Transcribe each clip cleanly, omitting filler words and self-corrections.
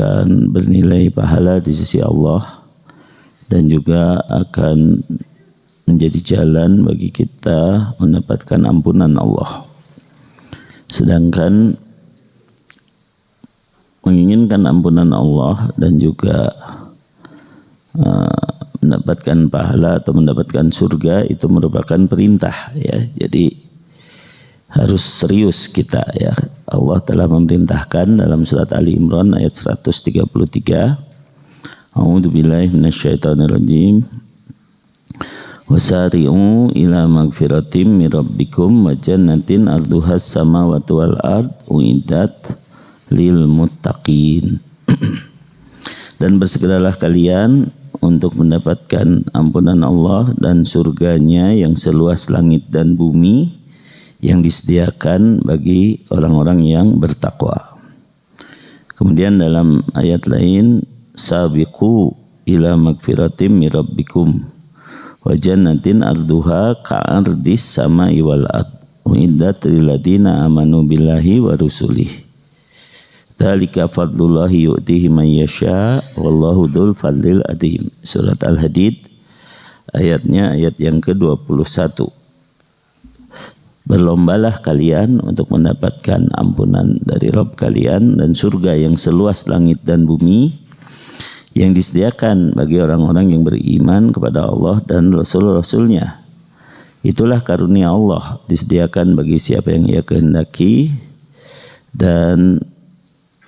akan bernilai pahala di sisi Allah dan juga akan menjadi jalan bagi kita mendapatkan ampunan Allah. Sedangkan menginginkan ampunan Allah dan juga mendapatkan pahala atau mendapatkan surga itu merupakan perintah ya. Jadi harus serius kita ya. Allah telah memerintahkan dalam surat Ali Imran ayat 133. A'udzubillahi minasyaitonirrajim. Wasari'u ila magfiratim mir rabbikum wa jannatin arduhas samawati wal ard uiddat lil muttaqin. Dan bersegeralah kalian untuk mendapatkan ampunan Allah dan surganya yang seluas langit dan bumi yang disediakan bagi orang-orang yang bertakwa. Kemudian dalam ayat lain, sabiqu ila magfiratim mir rabbikum wa jannatin arduha ka'ardis sama'i wal ard uiddat lil ladzina amanu billahi wa rusulihi. Dzalika fadlullahi yu'tihi man yasha wallahu dzul fadlil adzim. Surat Al-Hadid ayatnya ayat yang ke-21. Berlombalah kalian untuk mendapatkan ampunan dari Rabb kalian dan surga yang seluas langit dan bumi yang disediakan bagi orang-orang yang beriman kepada Allah dan Rasul-Rasulnya. Itulah karunia Allah, disediakan bagi siapa yang Ia kehendaki, dan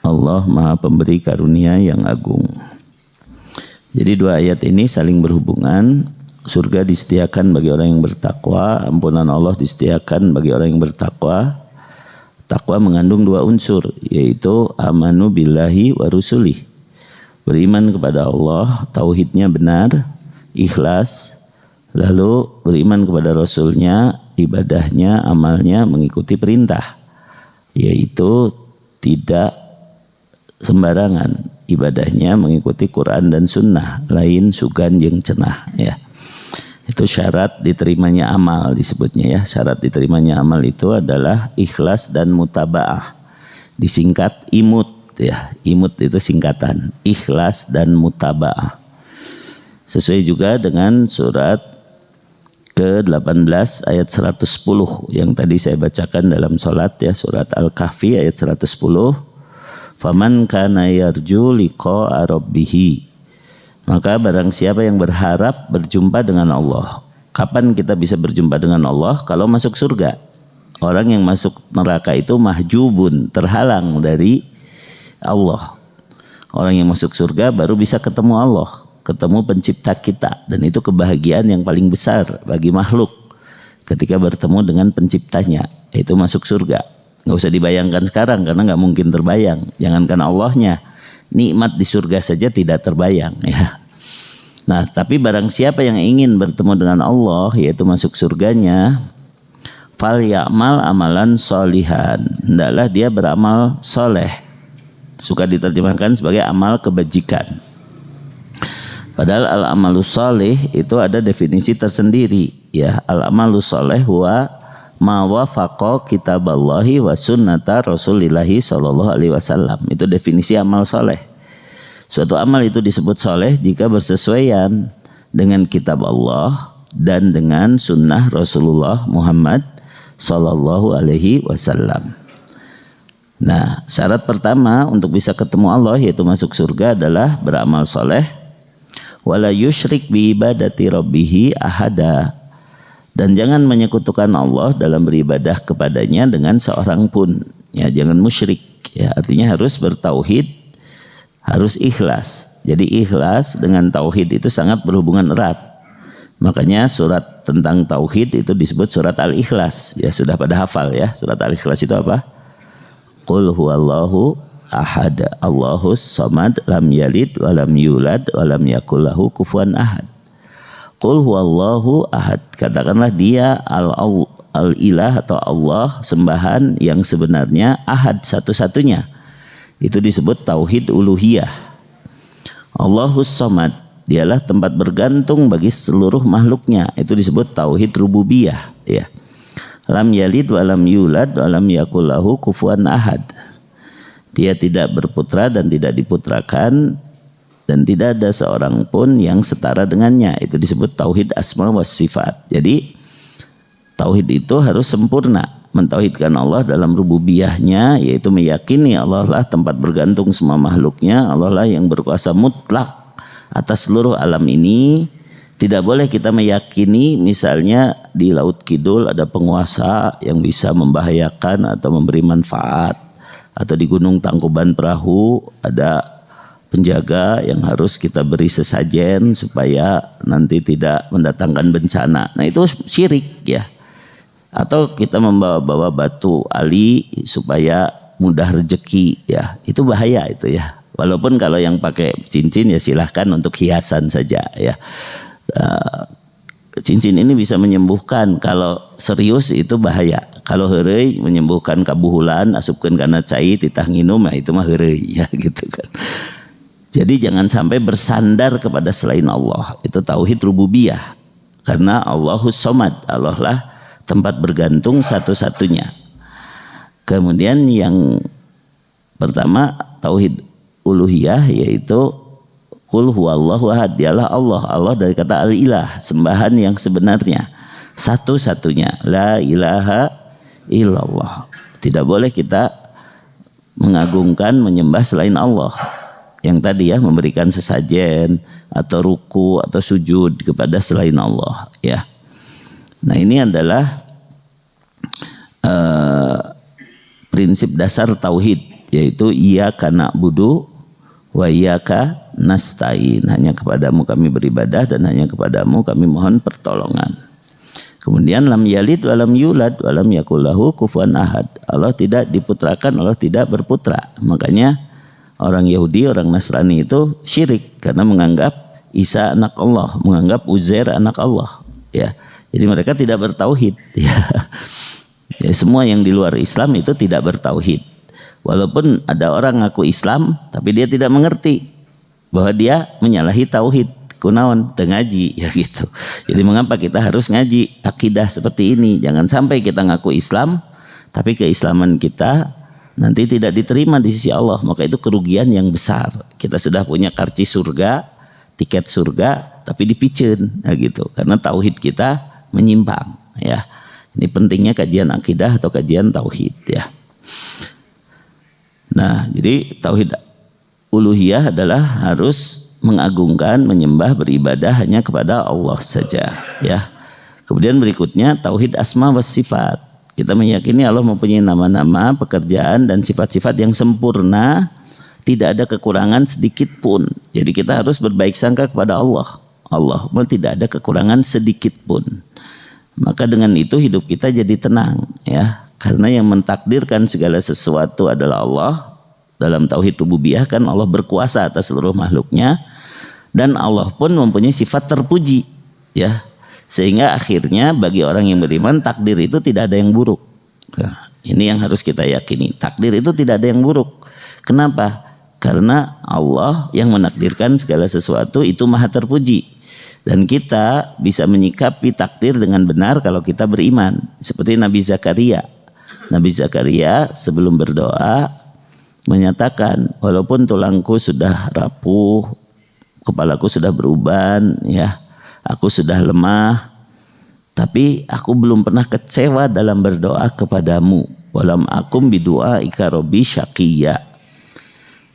Allah Maha Pemberi karunia yang agung. Jadi dua ayat ini saling berhubungan. Surga disediakan bagi orang yang bertakwa, ampunan Allah disediakan bagi orang yang bertakwa. Takwa mengandung dua unsur, yaitu amanu billahi wa rusulih. Beriman kepada Allah, tauhidnya benar, ikhlas, lalu beriman kepada Rasulnya, ibadahnya, amalnya mengikuti perintah, yaitu tidak sembarangan, ibadahnya mengikuti Quran dan Sunnah, lain sugan jeung cenah ya. Itu syarat diterimanya amal disebutnya ya. Syarat diterimanya amal itu adalah ikhlas dan mutabaah. Disingkat imut ya. Imut itu singkatan ikhlas dan mutabaah. Sesuai juga dengan surat ke-18 ayat 110 yang tadi saya bacakan dalam salat ya, surat Al-Kahfi ayat 110. Faman kana yarju liqa'a rabbih, maka barang siapa yang berharap berjumpa dengan Allah. Kapan kita bisa berjumpa dengan Allah? Kalau masuk surga. Orang yang masuk neraka itu mahjubun, terhalang dari Allah. Orang yang masuk surga baru bisa ketemu Allah, ketemu pencipta kita, dan itu kebahagiaan yang paling besar bagi makhluk ketika bertemu dengan penciptanya, yaitu masuk surga. Nggak usah dibayangkan sekarang karena nggak mungkin terbayang. Jangankan Allahnya, nikmat di surga saja tidak terbayang ya. Nah, tapi barang siapa yang ingin bertemu dengan Allah, yaitu masuk surganya, fal ya'mal amalan solihan, hendaklah dia beramal soleh. Suka diterjemahkan sebagai amal kebajikan. Padahal al-amalus soleh itu ada definisi tersendiri ya. Al-amalus soleh huwa ma wafaqa kitaballahi wa sunnata rasulillahi sallallahu alaihi wasallam. Itu definisi amal soleh. Suatu amal itu disebut soleh jika bersesuaian dengan kitab Allah dan dengan sunnah Rasulullah Muhammad sallallahu alaihi wasallam. Nah, syarat pertama untuk bisa ketemu Allah yaitu masuk surga adalah beramal soleh. Wala yusyrik bi ibadati rabbihi ahada. Dan jangan menyekutukan Allah dalam beribadah kepadanya dengan seorang pun. Ya, jangan musyrik. Ya, artinya harus bertauhid, harus ikhlas. Jadi ikhlas dengan tauhid itu sangat berhubungan erat. Makanya surat tentang tauhid itu disebut surat Al-Ikhlas. Ya, sudah pada hafal ya. Surat Al-Ikhlas itu apa? Qul huwallahu ahad, Allahus samad, lam yalid wa lam yulad wa lam yakul lahu kufuwan ahad. Qul huwallahu ahad, katakanlah dia al-ilah atau Allah, sembahan yang sebenarnya, ahad, satu-satunya. Itu disebut tauhid uluhiyah. Allahus samad, dialah tempat bergantung bagi seluruh makhluknya. Itu disebut tauhid rububiyah ya. Lam yalid wa lam yulad wa lam yakul lahu kufuwan ahad. Dia tidak berputra dan tidak diputrakan, dan tidak ada seorang pun yang setara dengannya. Itu disebut tauhid asma wa sifat. Jadi tauhid itu harus sempurna, mentauhidkan Allah dalam rububiyahnya, yaitu meyakini Allah lah tempat bergantung semua makhluknya, Allah lah yang berkuasa mutlak atas seluruh alam ini. Tidak boleh kita meyakini misalnya di Laut Kidul ada penguasa yang bisa membahayakan atau memberi manfaat, atau di Gunung Tangkuban Perahu ada penjaga yang harus kita beri sesajen supaya nanti tidak mendatangkan bencana. Nah itu syirik ya. Atau kita membawa-bawa batu ali supaya mudah rezeki ya, itu bahaya itu ya. Walaupun kalau yang pakai cincin ya silahkan untuk hiasan saja ya. Cincin ini bisa menyembuhkan, kalau serius itu bahaya. Kalau heureuy menyembuhkan kabuhulan, asupkeun kana cai titah nginum, nah itu mah heureuy ya gitu kan. Jadi jangan sampai bersandar kepada selain Allah. Itu tauhid rububiyah. Karena Allahus Somad, Allah lah tempat bergantung satu-satunya. Kemudian yang pertama tauhid uluhiyah, yaitu Qul huwallahu ahad, dialah Allah. Allah dari kata al-ilah, sembahan yang sebenarnya, satu-satunya, la ilaha illallah. Tidak boleh kita mengagungkan, menyembah selain Allah. Yang tadi ya, memberikan sesajen atau ruku atau sujud kepada selain Allah ya. Nah ini adalah prinsip dasar tauhid, yaitu iyyaka na'budu wa iyyaka nasta'in, hanya kepadamu kami beribadah dan hanya kepadamu kami mohon pertolongan. Kemudian lam yalid wa lam yulad wa lam yakul lahu kufuwan ahad. Allah tidak diputrakan, Allah tidak berputra. Makanya orang Yahudi, orang Nasrani itu syirik karena menganggap Isa anak Allah, menganggap Uzair anak Allah ya. Jadi mereka tidak bertauhid ya. Ya, semua yang di luar Islam itu tidak bertauhid. Walaupun ada orang ngaku Islam tapi dia tidak mengerti bahwa dia menyalahi tauhid, kunaon teu ngaji ya gitu. Jadi mengapa kita harus ngaji akidah seperti ini? Jangan sampai kita ngaku Islam tapi keislaman kita nanti tidak diterima di sisi Allah, maka itu kerugian yang besar. Kita sudah punya karcis surga, tiket surga, tapi dipiceun nah gitu, karena tauhid kita menyimpang ya. Ini pentingnya kajian akidah atau kajian tauhid ya. Nah, jadi tauhid uluhiyah adalah harus mengagungkan, menyembah, beribadah hanya kepada Allah saja ya. Kemudian berikutnya tauhid asma wa sifat. Kita meyakini Allah mempunyai nama-nama, pekerjaan dan sifat-sifat yang sempurna, tidak ada kekurangan sedikit pun. Jadi kita harus berbaik sangka kepada Allah. Allah tidak ada kekurangan sedikit pun. Maka dengan itu hidup kita jadi tenang ya. Karena yang mentakdirkan segala sesuatu adalah Allah. Dalam tauhid rububiyah kan Allah berkuasa atas seluruh makhluknya, dan Allah pun mempunyai sifat terpuji ya. Sehingga akhirnya bagi orang yang beriman takdir itu tidak ada yang buruk. Nah, ini yang harus kita yakini. Takdir itu tidak ada yang buruk. Kenapa? Karena Allah yang menakdirkan segala sesuatu itu maha terpuji. Dan kita bisa menyikapi takdir dengan benar kalau kita beriman. Seperti Nabi Zakaria. Nabi Zakaria sebelum berdoa menyatakan, walaupun tulangku sudah rapuh, kepalaku sudah beruban ya, aku sudah lemah, tapi aku belum pernah kecewa dalam berdoa kepadamu. Walam akum bidu'a ika robbi syaqiyya.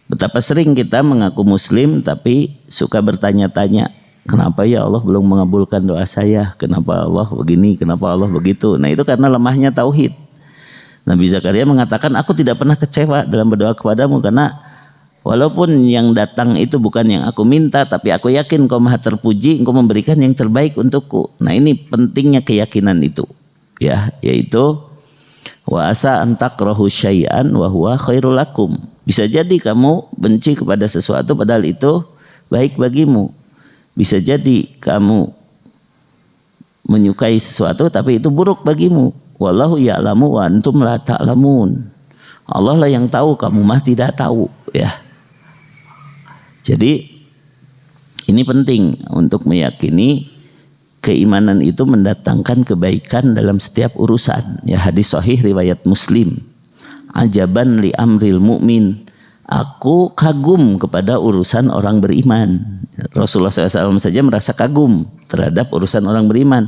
Betapa sering kita mengaku muslim tapi suka bertanya-tanya, kenapa ya Allah belum mengabulkan doa saya? Kenapa Allah begini? Kenapa Allah begitu? Nah itu karena lemahnya tauhid. Nabi Zakaria mengatakan, aku tidak pernah kecewa dalam berdoa kepadamu, karena walaupun yang datang itu bukan yang aku minta, tapi aku yakin Engkau maha terpuji, Engkau memberikan yang terbaik untukku. Nah ini pentingnya keyakinan itu ya, yaitu wa asa antakrahu syai'an wa huwa khairul lakum. Bisa jadi kamu benci kepada sesuatu padahal itu baik bagimu. Bisa jadi kamu menyukai sesuatu tapi itu buruk bagimu. Wallahu ya'lamu wa antum la ta'lamun. Allah lah yang tahu, kamu mah tidak tahu ya. Jadi ini penting untuk meyakini keimanan itu mendatangkan kebaikan dalam setiap urusan ya. Hadis sahih riwayat Muslim, ajaban li amril mu'min, Aku kagum kepada urusan orang beriman. Rasulullah SAW saja merasa kagum terhadap urusan orang beriman.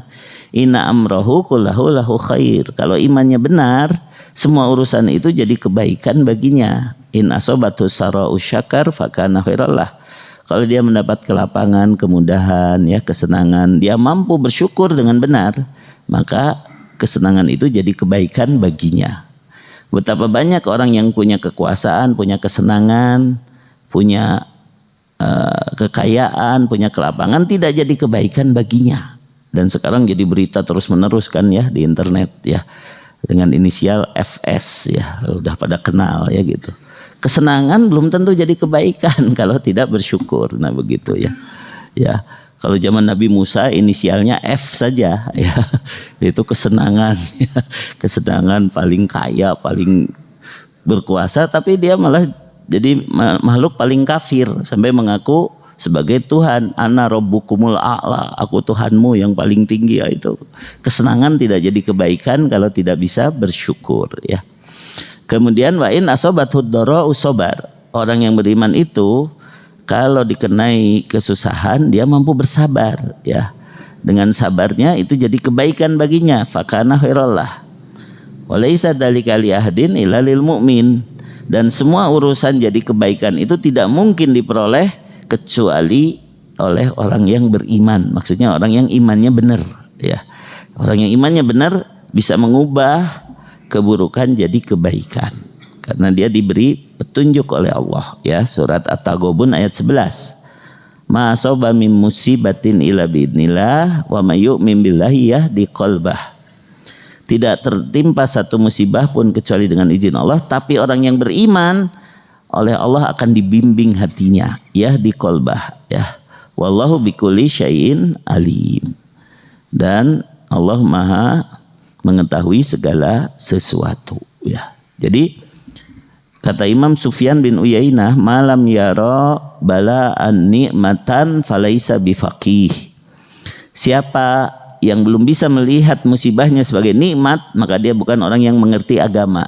Inna amrohu kullahu lahu khair. Kalau imannya benar, semua urusan itu jadi kebaikan baginya. In asobatu sara'u syakar fakana khairallah. Kalau dia mendapat kelapangan, kemudahan, ya kesenangan, dia mampu bersyukur dengan benar, maka kesenangan itu jadi kebaikan baginya. Betapa banyak orang yang punya kekuasaan, punya kesenangan, punya kekayaan, punya kelapangan, tidak jadi kebaikan baginya. Dan sekarang jadi berita terus menerus kan ya di internet ya, dengan inisial FS ya, udah pada kenal ya gitu. Kesenangan belum tentu jadi kebaikan kalau tidak bersyukur. Nah begitu ya. Ya. Kalau zaman Nabi Musa inisialnya F saja ya, itu kesenangan ya. Kesenangan paling kaya, paling berkuasa, tapi dia malah jadi makhluk paling kafir sampai mengaku sebagai Tuhan. Ana rabbukumul a'la, aku Tuhanmu yang paling tinggi ya. Itu kesenangan tidak jadi kebaikan kalau tidak bisa bersyukur ya. Kemudian wa in asobathud dhara'u sabar. Orang yang beriman itu kalau dikenai kesusahan dia mampu bersabar ya. Dengan sabarnya itu jadi kebaikan baginya. Fakana khairallah. Walaisa dzalika li ahadin illa lil mu'min. Dan semua urusan jadi kebaikan itu tidak mungkin diperoleh kecuali oleh orang yang beriman. Maksudnya orang yang imannya benar ya. Orang yang imannya benar bisa mengubah keburukan jadi kebaikan. Karena dia diberi petunjuk oleh Allah ya. Surat At-Taghabun ayat 11. Ma asaba min musibatin illa biidznillah wa may yu'min billahi yahdi qalbah. Tidak tertimpa satu musibah pun kecuali dengan izin Allah, tapi orang yang beriman oleh Allah akan dibimbing hatinya, yahdi qalbah ya. Wallahu bikulli syai'in alim. Dan Allah Maha mengetahui segala sesuatu ya. Jadi kata Imam Sufyan bin Uyainah, malam yara bala'an ni'matan falaisa bifaqih. Siapa yang belum bisa melihat musibahnya sebagai nikmat, maka dia bukan orang yang mengerti agama.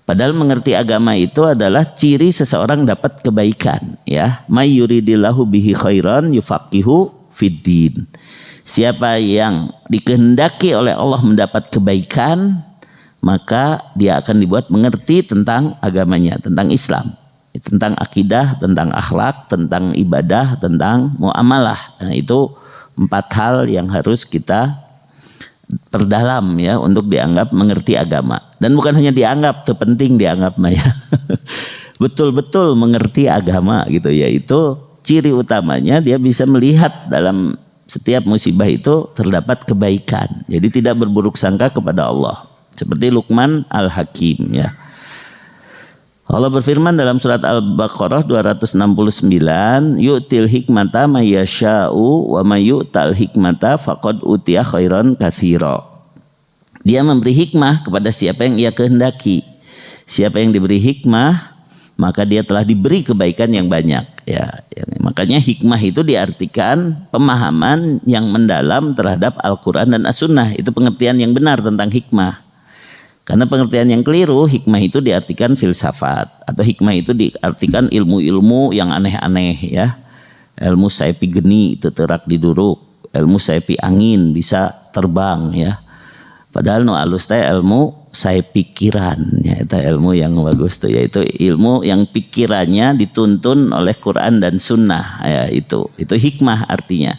Padahal mengerti agama itu adalah ciri seseorang dapat kebaikan ya. May yuridillahu bihi khairan yufaqihu fiddin. Siapa yang dikehendaki oleh Allah mendapat kebaikan, maka dia akan dibuat mengerti tentang agamanya, tentang Islam, tentang akidah, tentang akhlak, tentang ibadah, tentang muamalah. Nah, itu 4 hal yang harus kita perdalam ya untuk dianggap mengerti agama. Dan bukan hanya dianggap, itu penting dianggap ya. Betul-betul mengerti agama gitu ya. Itu ciri utamanya dia bisa melihat dalam setiap musibah itu terdapat kebaikan. Jadi tidak berburuk sangka kepada Allah. Seperti Luqman Al-Hakim ya. Allah berfirman dalam surat Al-Baqarah 269, yu'til hikmata may yasha'u wa may yu'tal hikmata faqad utiya khairan katsira. Dia memberi hikmah kepada siapa yang ia kehendaki. Siapa yang diberi hikmah, maka dia telah diberi kebaikan yang banyak ya. Makanya hikmah itu diartikan pemahaman yang mendalam terhadap Al-Qur'an dan As-Sunnah. Itu pengertian yang benar tentang hikmah. Karena pengertian yang keliru, hikmah itu diartikan filsafat, atau hikmah itu diartikan ilmu-ilmu yang aneh-aneh ya. Ilmu saipi geni itu terak diduruk, ilmu saipi angin bisa terbang ya. Padahal no alus teh ilmu saya pikiran ya, itu ilmu yang bagus tuh, yaitu ilmu yang pikirannya dituntun oleh Quran dan Sunnah ya, itu hikmah artinya.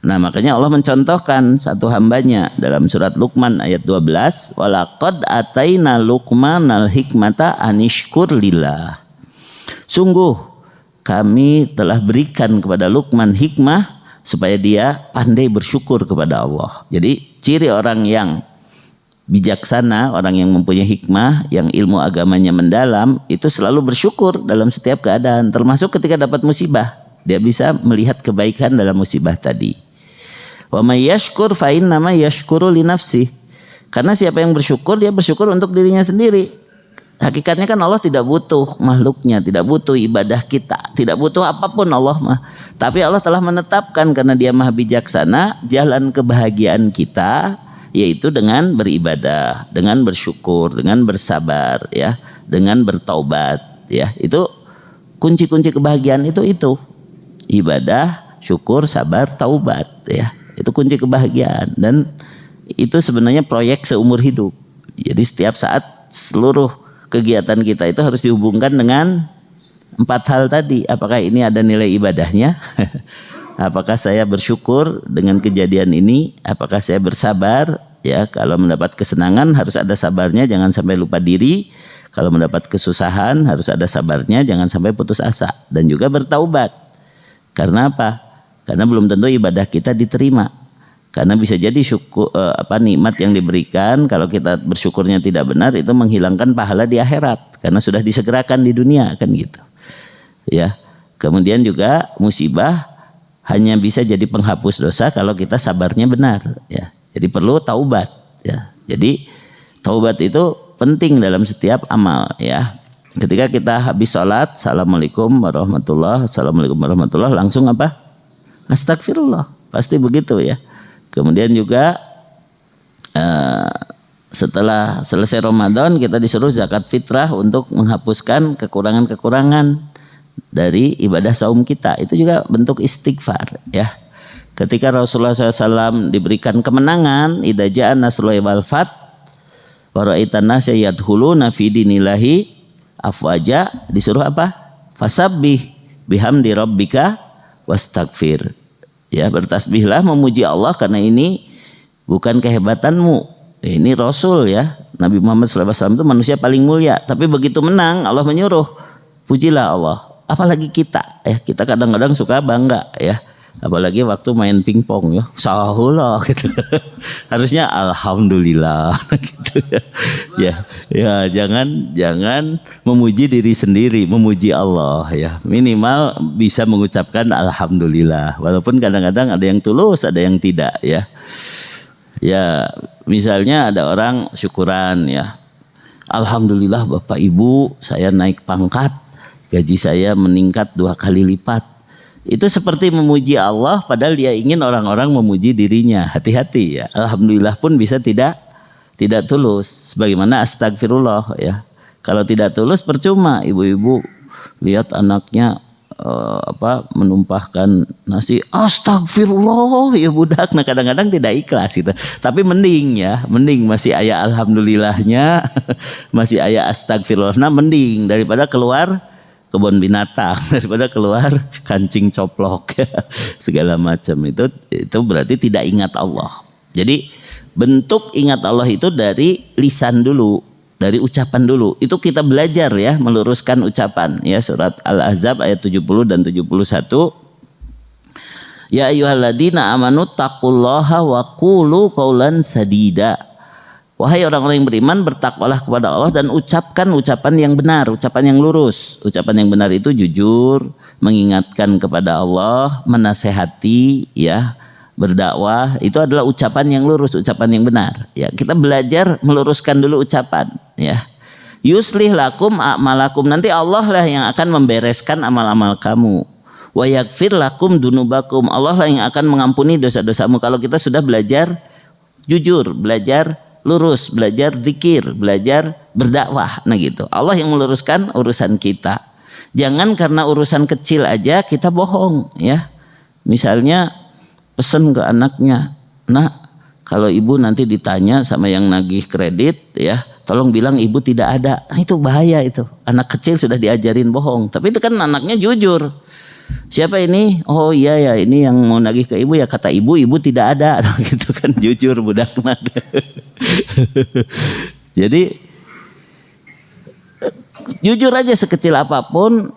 Nah makanya Allah mencontohkan satu hambanya dalam surat Luqman ayat 12, walaqad ataina Luqmanal hikmata anishkur lillah. Sungguh kami telah berikan kepada Luqman hikmah supaya dia pandai bersyukur kepada Allah. Jadi ciri orang yang bijaksana, orang yang mempunyai hikmah, yang ilmu agamanya mendalam, itu selalu bersyukur dalam setiap keadaan, termasuk ketika dapat musibah. Dia bisa melihat kebaikan dalam musibah tadi. Wa may yashkur fa innama yashkuru li nafsihi. Karena siapa yang bersyukur, dia bersyukur untuk dirinya sendiri. Hakikatnya kan Allah tidak butuh makhluknya, tidak butuh ibadah kita, tidak butuh apapun Allah mah. Tapi Allah telah menetapkan karena Dia Maha Bijaksana, jalan kebahagiaan kita yaitu dengan beribadah, dengan bersyukur, dengan bersabar ya, dengan bertaubat ya. Itu kunci-kunci kebahagiaan itu ibadah, syukur, sabar, taubat ya. Itu kunci kebahagiaan dan itu sebenarnya proyek seumur hidup. Jadi setiap saat seluruh kegiatan kita itu harus dihubungkan dengan 4 hal tadi. Apakah ini ada nilai ibadahnya? Apakah saya bersyukur dengan kejadian ini? Apakah saya bersabar? Ya, kalau mendapat kesenangan harus ada sabarnya, jangan sampai lupa diri. Kalau mendapat kesusahan harus ada sabarnya, jangan sampai putus asa. Dan juga bertaubat. Karena apa? Karena belum tentu ibadah kita diterima. Karena bisa jadi nikmat yang diberikan kalau kita bersyukurnya tidak benar itu menghilangkan pahala di akhirat karena sudah disegerakan di dunia kan gitu. Ya. Kemudian juga musibah hanya bisa jadi penghapus dosa kalau kita sabarnya benar ya. Jadi perlu taubat ya. Jadi taubat itu penting dalam setiap amal ya. Ketika kita habis sholat, assalamualaikum warahmatullah, assalamualaikum warahmatullah, langsung apa? Astagfirullah, pasti begitu ya. Kemudian juga setelah selesai Ramadan kita disuruh zakat fitrah untuk menghapuskan kekurangan-kekurangan dari ibadah saum kita. Itu juga bentuk istighfar ya. Ketika Rasulullah SAW diberikan kemenangan, idza ja'a nasrullahi wal fath wa ra'aitan nasa yadkhuluna fi dinillahi afwaja, disuruh apa? Fasabbih bihamdi rabbika wastaghfir. Ya, bertasbihlah memuji Allah karena ini bukan kehebatanmu. Ini Rasul ya. Nabi Muhammad SAW itu manusia paling mulia. Tapi begitu menang Allah menyuruh pujilah Allah. Apalagi kita ya, kita kadang-kadang suka bangga ya. Apalagi waktu main pingpong ya, sahulah gitu. Harusnya alhamdulillah gitu ya. Ya, jangan memuji diri sendiri, memuji Allah ya. Minimal bisa mengucapkan alhamdulillah. Walaupun kadang-kadang ada yang tulus, ada yang tidak ya. Ya, misalnya ada orang syukuran ya. Alhamdulillah Bapak Ibu, saya naik pangkat, gaji saya meningkat 2 kali lipat. Itu seperti memuji Allah padahal dia ingin orang-orang memuji dirinya. Hati-hati ya. Alhamdulillah pun bisa tidak tulus. Sebagaimana astagfirullah ya. Kalau tidak tulus percuma. Ibu-ibu lihat anaknya menumpahkan nasi, astagfirullah ya budak. Nah kadang-kadang tidak ikhlas gitu. Tapi mending masih ayah alhamdulillahnya, masih ayah astagfirullah. Nah mending daripada keluar kebun binatang, daripada keluar kancing coplok segala macam. Itu berarti tidak ingat Allah. Jadi bentuk ingat Allah itu dari lisan dulu, dari ucapan dulu. Itu kita belajar ya, meluruskan ucapan ya. Surat Al-Ahzab ayat 70 dan 71. Ya ayyuhalladzina amanu taqullaha wa qulu qaulan sadida. Wahai orang-orang yang beriman, bertakwalah kepada Allah dan ucapkan ucapan yang benar, ucapan yang lurus. Ucapan yang benar itu jujur, mengingatkan kepada Allah, menasehati, ya, berdakwah. Itu adalah ucapan yang lurus, ucapan yang benar. Ya, kita belajar meluruskan dulu ucapan. Ya, yuslih lakum a'malakum. Nanti Allah lah yang akan membereskan amal-amal kamu. Wa yaghfir lakum dunubakum. Allah lah yang akan mengampuni dosa-dosamu. Kalau kita sudah belajar jujur, belajar lurus, belajar zikir, belajar berdakwah, nah gitu. Allah yang meluruskan urusan kita. Jangan karena urusan kecil aja kita bohong, ya. Misalnya pesan ke anaknya, nah kalau ibu nanti ditanya sama yang nagih kredit, ya, tolong bilang ibu tidak ada. Nah itu bahaya itu. Anak kecil sudah diajarin bohong, tapi itu kan anaknya jujur. Siapa ini? Oh iya ya, ini yang mau nagih ke ibu ya, kata ibu tidak ada. Gitu kan, jujur budak. Jadi jujur aja sekecil apapun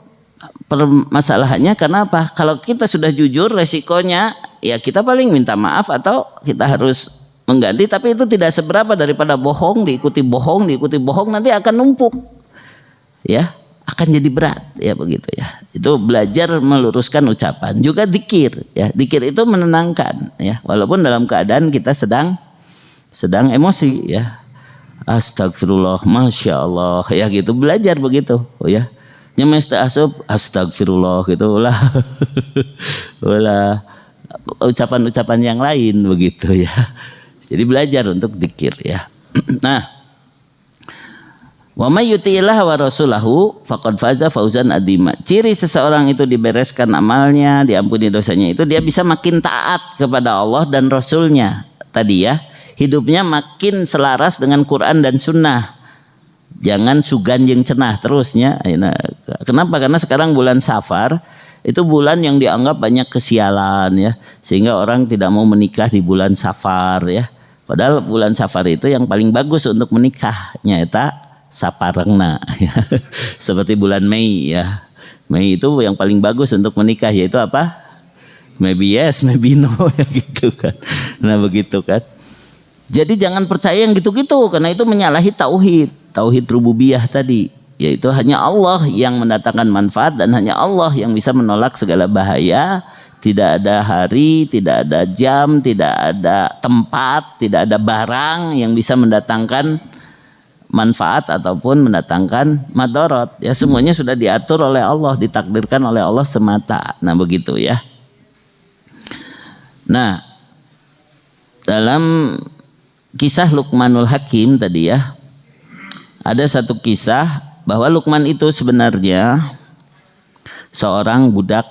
permasalahannya. Karena apa? Kalau kita sudah jujur, resikonya ya kita paling minta maaf atau kita harus mengganti. Tapi itu tidak seberapa daripada bohong diikuti bohong nanti akan numpuk, ya, akan jadi berat, ya begitu ya. Itu belajar meluruskan ucapan. Juga dzikir, ya. Dzikir itu menenangkan, ya. Walaupun dalam keadaan kita sedang emosi, ya. Astagfirullah, masya Allah, ya gitu. Belajar begitu, oh ya. Nyemes ta'asub, astagfirullah gitu lah. Ulah ucapan-ucapan yang lain begitu ya. Jadi belajar untuk dzikir, ya. Nah, Wa may yuti'illah wa rasulahu faqad faza fauzan adzima. Ciri seseorang itu dibereskan amalnya, diampuni dosanya itu dia bisa makin taat kepada Allah dan Rasulnya. Tadi ya, hidupnya makin selaras dengan Quran dan Sunnah. Jangan sugan yang cenah terusnya. Kenapa? Karena sekarang bulan Safar itu bulan yang dianggap banyak kesialan ya, sehingga orang tidak mau menikah di bulan Safar ya. Padahal bulan Safar itu yang paling bagus untuk menikahnya eta saparengna ya. Seperti bulan Mei ya. Mei itu yang paling bagus untuk menikah, yaitu apa? Maybe yes, maybe no ya gitu kan. Nah begitu kan. Jadi jangan percaya yang gitu-gitu, karena itu menyalahi tauhid rububiyah tadi, yaitu hanya Allah yang mendatangkan manfaat dan hanya Allah yang bisa menolak segala bahaya. Tidak ada hari, tidak ada jam, tidak ada tempat, tidak ada barang yang bisa mendatangkan manfaat ataupun mendatangkan madarat. Ya semuanya sudah diatur oleh Allah, ditakdirkan oleh Allah semata. Nah begitu ya. Nah dalam kisah Luqmanul Hakim tadi ya, ada satu kisah bahwa Luqman itu sebenarnya seorang budak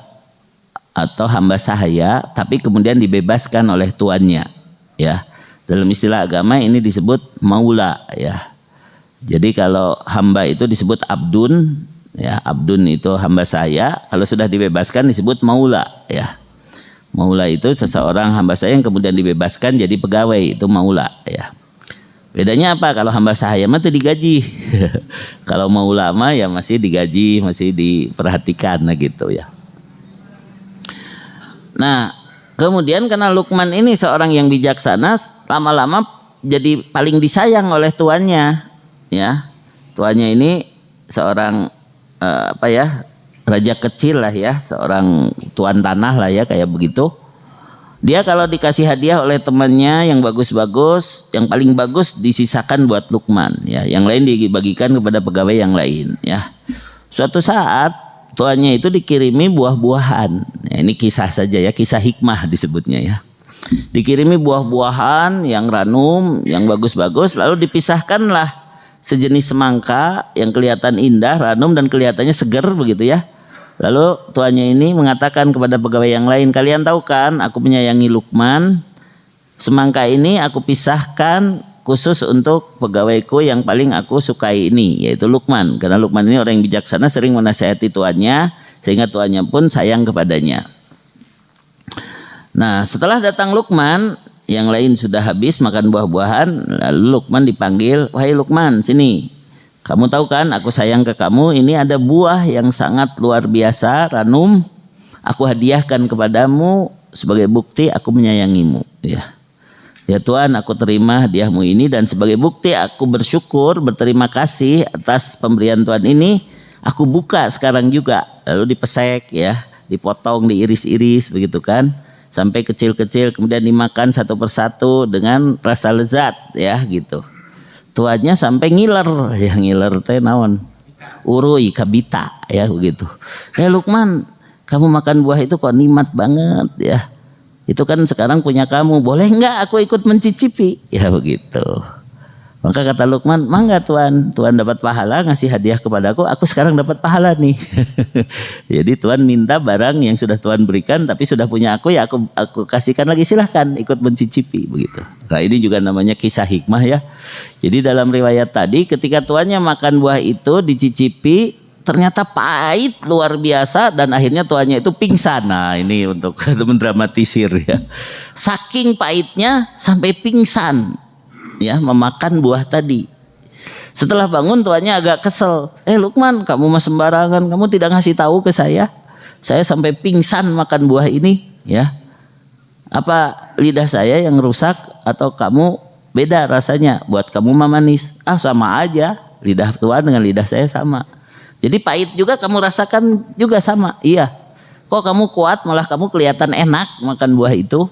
atau hamba sahaya, tapi kemudian dibebaskan oleh tuannya ya. Dalam istilah agama ini disebut maula ya. Jadi kalau hamba itu disebut abdun ya, abdun itu hamba sahaya, kalau sudah dibebaskan disebut maula ya. Maula itu seseorang hamba sahaya yang kemudian dibebaskan jadi pegawai, itu maula ya. Bedanya apa? Kalau hamba sahaya mah itu digaji. Kalau maula mah ya masih digaji, masih diperhatikan nah gitu ya. Nah, kemudian karena Luqman ini seorang yang bijaksana, lama-lama jadi paling disayang oleh tuannya. Ya, tuannya ini seorang raja kecil lah ya, seorang tuan tanah lah ya kayak begitu. Dia kalau dikasih hadiah oleh temannya yang bagus-bagus, yang paling bagus disisakan buat Luqman ya, yang lain dibagikan kepada pegawai yang lain ya. Suatu saat tuannya itu dikirimi buah-buahan. Ya, ini kisah saja ya, kisah hikmah disebutnya ya. Dikirimi buah-buahan yang ranum, yang bagus-bagus, lalu dipisahkanlah sejenis semangka yang kelihatan indah, ranum dan kelihatannya segar begitu ya. Lalu tuannya ini mengatakan kepada pegawai yang lain, kalian tahu kan aku menyayangi Luqman, semangka ini aku pisahkan khusus untuk pegawaiku yang paling aku sukai ini, yaitu Luqman. Karena Luqman ini orang yang bijaksana, sering menasihati tuannya, sehingga tuannya pun sayang kepadanya. Nah setelah datang Luqman, yang lain sudah habis makan buah-buahan, lalu Luqman dipanggil, wahai Luqman sini, kamu tahu kan aku sayang ke kamu, ini ada buah yang sangat luar biasa, ranum, aku hadiahkan kepadamu sebagai bukti aku menyayangimu ya. Ya Tuhan, aku terima hadiahmu ini dan sebagai bukti aku bersyukur, berterima kasih atas pemberian Tuhan ini, aku buka sekarang juga. Lalu dipesek ya, dipotong, diiris-iris begitu kan, sampai kecil-kecil, kemudian dimakan satu persatu dengan rasa lezat ya gitu. Tuannya sampai ngiler ya, ngiler teh naon, urui kabita ya begitu. Luqman, kamu makan buah itu kok nikmat banget ya, itu kan sekarang punya kamu, boleh nggak aku ikut mencicipi ya begitu. Maka kata Luqman, mangga Tuan, Tuan dapat pahala ngasih hadiah kepadaku, aku sekarang dapat pahala nih. Jadi Tuan minta barang yang sudah Tuan berikan, tapi sudah punya aku ya aku kasihkan lagi, silahkan ikut mencicipi begitu. Nah ini juga namanya kisah hikmah ya. Jadi dalam riwayat tadi ketika tuannya makan buah itu dicicipi, ternyata pahit luar biasa dan akhirnya tuannya itu pingsan. Nah ini untuk mendramatisir ya. Saking pahitnya sampai pingsan. Ya memakan buah tadi. Setelah bangun tuannya agak kesel. Luqman, kamu mah sembarangan, kamu tidak ngasih tahu ke saya sampai pingsan makan buah ini ya. Apa lidah saya yang rusak atau kamu beda rasanya, buat kamu mah manis? Sama aja, lidah Tuhan dengan lidah saya sama. Jadi pahit juga kamu rasakan juga sama. Iya. Kok kamu kuat malah kamu kelihatan enak makan buah itu?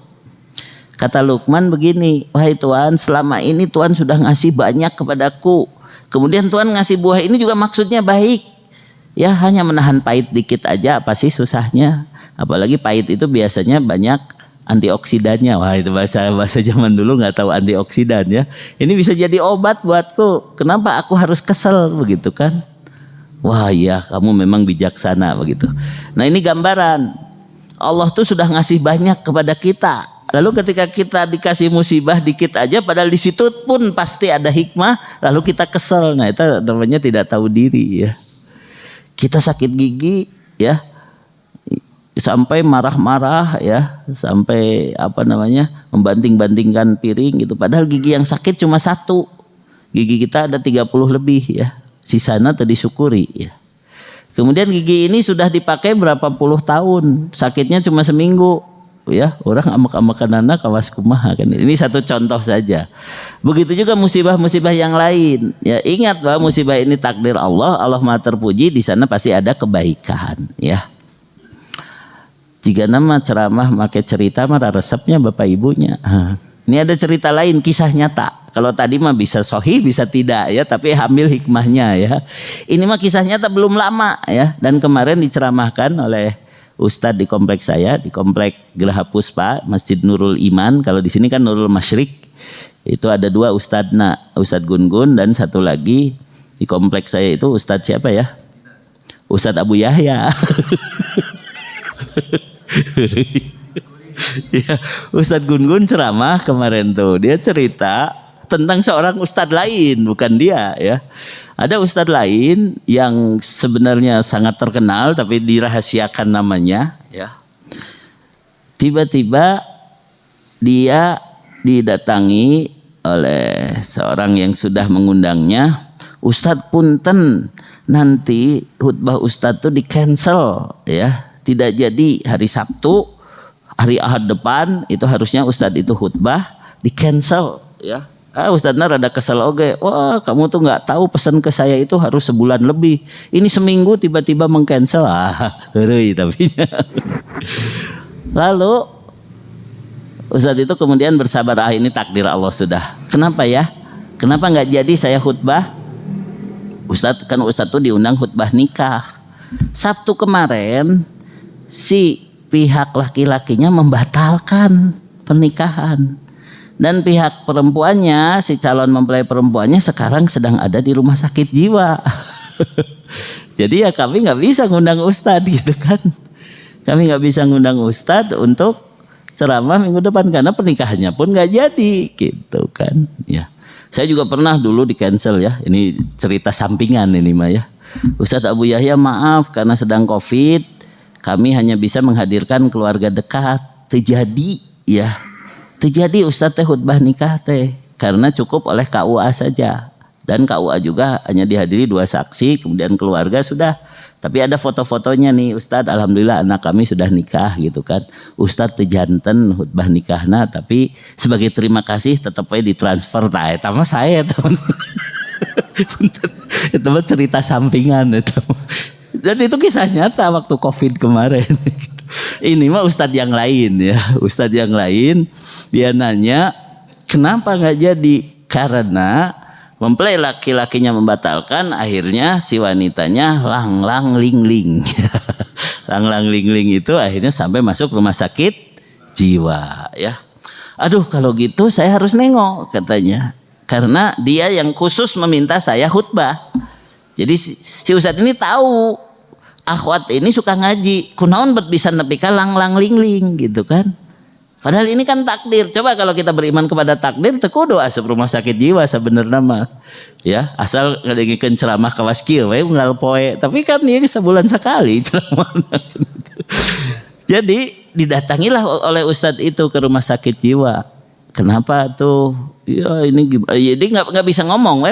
Kata Luqman begini, wahai Tuhan, selama ini Tuhan sudah ngasih banyak kepadaku. Kemudian Tuhan ngasih buah ini juga maksudnya baik. Ya hanya menahan pahit dikit aja, apa sih susahnya? Apalagi pahit itu biasanya banyak antioksidannya. Wah, itu bahasa zaman dulu nggak tahu antioksidan ya. Ini bisa jadi obat buatku. Kenapa aku harus kesel begitu kan? Wah iya, kamu memang bijaksana begitu. Nah ini gambaran Allah tuh sudah ngasih banyak kepada kita. Lalu ketika kita dikasih musibah dikit aja, padahal di situ pun pasti ada hikmah, lalu kita kesel. Nah itu namanya tidak tahu diri ya. Kita sakit gigi ya, sampai marah-marah ya, sampai membanting-bantingkan piring gitu. Padahal gigi yang sakit cuma satu, gigi kita ada 30 lebih ya, sisanya tadi disyukuri ya. Kemudian gigi ini sudah dipakai berapa puluh tahun, sakitnya cuma seminggu ya, orang amak-amakan anak kawas kumaha kan. Ini satu contoh saja. Begitu juga musibah-musibah yang lain ya, ingat bahwa musibah ini takdir Allah, Allah Maha terpuji, di sana pasti ada kebaikan ya. Jika nama ceramah pakai cerita mah resepnya bapak ibunya. Ini ada cerita lain, kisah nyata. Kalau tadi mah bisa sahih bisa tidak ya, tapi ambil hikmahnya ya. Ini mah kisah nyata belum lama ya, dan kemarin diceramahkan oleh Ustadz di kompleks saya, di komplek Geraha Puspa, Masjid Nurul Iman. Kalau di sini kan Nurul Masyrik. Itu ada dua ustadzna, Ustadz Gun-Gun dan satu lagi di kompleks saya itu Ustadz siapa ya? Ustadz Abu Yahya. Ya, Ustadz Gun-Gun ceramah kemarin tuh, dia cerita tentang seorang ustadz lain, bukan dia ya. Ada ustadz lain yang sebenarnya sangat terkenal tapi dirahasiakan namanya ya. Tiba-tiba dia didatangi oleh seorang yang sudah mengundangnya, Ustadz punten, nanti khutbah ustadz tuh di cancel ya, tidak jadi hari Sabtu, hari Ahad depan itu harusnya ustadz itu khutbah, di cancel ya. Ustadznya rada kesel oge. Wah, kamu tuh nggak tahu pesan ke saya itu harus sebulan lebih. Ini seminggu tiba-tiba mengcancel. Heureuy tapi. Lalu ustadz itu kemudian bersabar, ini takdir Allah sudah. Kenapa ya? Kenapa nggak jadi saya khutbah? Ustadz tuh diundang khutbah nikah. Sabtu kemarin si pihak laki-lakinya membatalkan pernikahan. Dan pihak perempuannya, si calon mempelai perempuannya sekarang sedang ada di rumah sakit jiwa. Jadi ya kami nggak bisa ngundang ustadz gitu kan. Kami nggak bisa ngundang ustadz untuk ceramah minggu depan karena pernikahannya pun nggak jadi gitu kan. Ya, saya juga pernah dulu di cancel ya. Ini cerita sampingan ini mah ya. Ustadz Abu Yahya maaf karena sedang COVID, kami hanya bisa menghadirkan keluarga dekat. Terjadi ya. Terjadi Ustadz teh khutbah nikah teh karena cukup oleh KUA saja, dan KUA juga hanya dihadiri 2 saksi, kemudian keluarga sudah. Tapi ada foto-fotonya nih, Ustadz alhamdulillah anak kami sudah nikah gitu kan. Ustadz tejanten khutbah nikahna, tapi sebagai terima kasih tetap aja ditransfer ta eta mah saya teman. Itu mah cerita sampingan itu. Dan itu kisah nyata waktu COVID kemarin. Ini mah ustadz yang lain ya, ustadz yang lain. Dia nanya kenapa nggak jadi, karena mempelai laki-lakinya membatalkan, akhirnya si wanitanya lang-lang ling-ling. Lang-lang ling-ling itu akhirnya sampai masuk rumah sakit jiwa ya. Aduh kalau gitu saya harus nengok katanya, karena dia yang khusus meminta saya khutbah. Jadi si ustadz ini tahu akhwat ini suka ngaji, kunaon bet bisa nepi ka lang-lang ling-ling gitu kan. Padahal ini kan takdir. Coba kalau kita beriman kepada takdir, teu kudu asup rumah sakit jiwa sebenarnya mah. Ya, asal ngadengikeun ceramah kawas kieu we unggal poe. Tapi kan ini sebulan sekali ceramah. Jadi didatangilah oleh ustadz itu ke rumah sakit jiwa. Kenapa tuh? Ya ini jadi nggak bisa ngomong,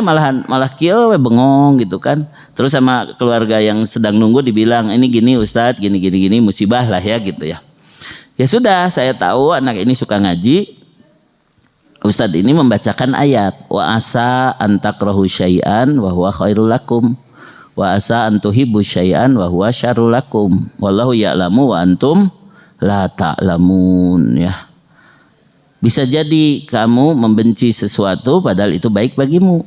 malah kieu we bengong gitu kan. Terus sama keluarga yang sedang nunggu dibilang ini gini Ustadz, gini musibah lah ya gitu ya. Ya sudah, saya tahu anak ini suka ngaji. Ustadz ini membacakan ayat wa asa antakrahu syai'an wa huwa khairul lakum wa asa antuhibbu syai'an wa huwa syarrul lakum wallahu ya'lamu wa antum la ta'lamun ya. Bisa jadi kamu membenci sesuatu padahal itu baik bagimu.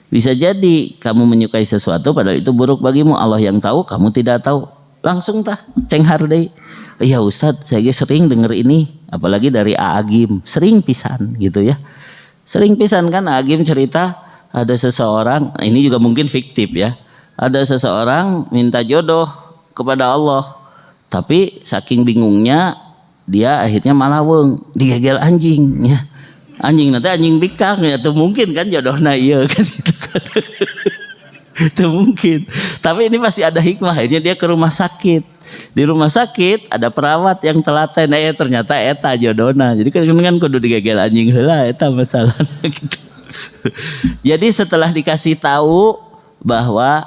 Bisa jadi kamu menyukai sesuatu padahal itu buruk bagimu. Allah yang tahu, kamu tidak tahu. langsung tah cenghar deui. Iya Ustadz, saya sering denger ini, apalagi dari Agim, sering pisan gitu ya. Sering pisan kan Agim cerita ada seseorang, ini juga mungkin fiktif ya. Ada seseorang minta jodoh kepada Allah, tapi saking bingungnya dia akhirnya malaweng, digegel anjing ya. Anjing nanti anjing bikang ya, tuh mungkin kan jodohna iya kan gitu kan. Itu mungkin. Tapi ini pasti ada hikmah. Akhirnya dia ke rumah sakit. Di rumah sakit ada perawat yang telaten. Ternyata eta jodohna. Jadi kan kudu digegel anjing heula eta masalahnya gitu. Jadi setelah dikasih tahu bahwa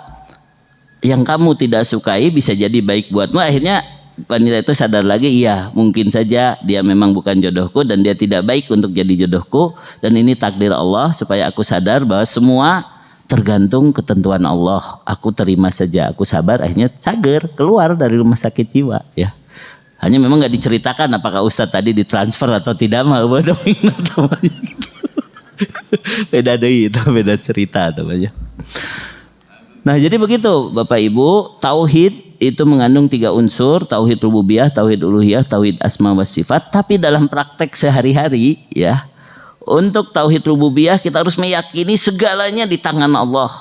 yang kamu tidak sukai bisa jadi baik buatmu, akhirnya wanita itu sadar lagi, iya mungkin saja dia memang bukan jodohku dan dia tidak baik untuk jadi jodohku, dan ini takdir Allah supaya aku sadar bahwa semua tergantung ketentuan Allah. Aku terima saja, aku sabar. Akhirnya cager keluar dari rumah sakit jiwa ya. Hanya memang nggak diceritakan apakah Ustadz tadi ditransfer atau tidak, mah beda deh, itu beda cerita namanya. Nah jadi begitu Bapak Ibu, tauhid itu mengandung 3 unsur, tauhid rububiyah, tauhid uluhiyah, tauhid asma wa sifat. Tapi dalam praktek sehari-hari ya, untuk tauhid rububiyah kita harus meyakini segalanya di tangan Allah,